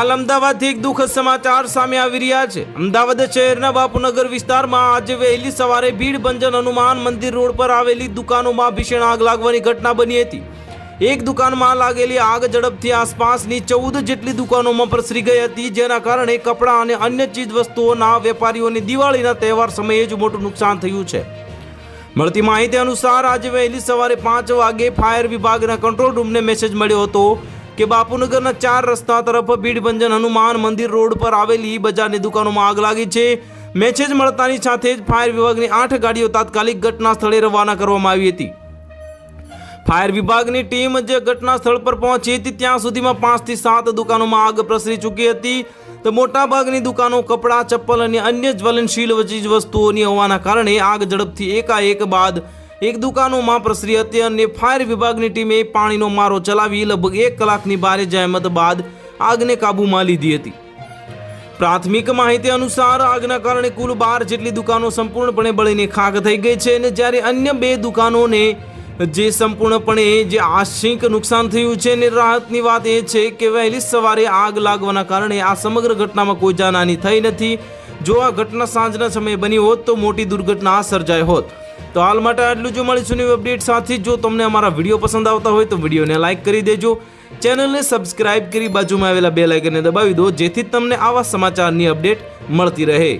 હાલ અમદાવાદથી એક દુઃખદ સમાચાર સામે આવી રહ્યા છે। અમદાવાદ શહેરના બાપુનગર વિસ્તારમાં આજે વહેલી સવારે ભીડભંજન હનુમાન મંદિર રોડ પર આવેલી દુકાનોમાં ભીષણ આગ લાગવાની ઘટના બની હતી। એક દુકાનમાં લાગેલી આગ ઝડપથી આસપાસની 14 જેટલી દુકાનોમાં પ્રસરી ગઈ હતી, જેના કારણે કપડાં અને અન્ય ચીજ વસ્તુઓના વેપારીઓને દિવાળીના તહેવાર સમયે જ મોટું નુકસાન થયું છે। મળતી માહિતી અનુસાર આજે વહેલી સવારે 5 વાગે ફાયર વિભાગના કંટ્રોલ રૂમને મેસેજ મળ્યો હતો કે બાપુનગરના 4 રસ્તા તરફ ભીડભંજન હનુમાન મંદિર રોડ પર આવેલી બજારની દુકાનોમાં આગ લાગી છે। મેસેજ મળતાની સાથે જ ફાયર વિભાગની 8 ગાડીઓ તાત્કાલિક ઘટના સ્થળે રવાના કરવામાં આવી હતી। ફાયર વિભાગની ટીમ જે ઘટના સ્થળ પર પહોંચી હતી ત્યાં સુધીમાં 5 થી 7 દુકાનોમાં આગ પ્રસરી ચૂકી હતી। તો મોટાભાગની દુકાનો કપડાં, ચપ્પલ અને અન્ય જ્વલનશીલ ચીજ વસ્તુઓની હોવાના કારણે આગ ઝડપથી એકાએક બાદ એક દુકાનોમાં પ્રસરી હતી અને ફાયર વિભાગની ટીમે પાણીનો મારો ચલાવી લગભગ 1 કલાકની ભારે જહેમત બાદ આગને કાબૂમાં લીધી હતી। પ્રાથમિક માહિતી અનુસાર આગના કારણે કુલ 12 જેટલી દુકાનો સંપૂર્ણપણે બળીને ખાખ થઈ ગઈ છે અને જ્યારે અન્ય 2 દુકાનોને જે સંપૂર્ણપણે જે આંશિક નુકસાન થયું છે અને રાહતની વાત એ છે કે વહેલી સવારે આગ લાગવાના કારણે આ સમગ્ર ઘટનામાં કોઈ જાનહાની થઈ નથી। જો આ ઘટના સાંજના સમયે બની હોત તો મોટી દુર્ઘટના સર્જાઈ હોત। તો હાલ માટે આટલું જ। મળીશું નવી અપડેટ સાથે। જો તમને અમારા વિડીયો પસંદ આવતા હોય તો વિડીયોને લાઇક કરી દેજો, ચેનલને સબસ્ક્રાઇબ કરી બાજુમાં આવેલા બેલ આઇકનને દબાવી દો, જેથી તમને આવા સમાચારની અપડેટ મળતી રહે।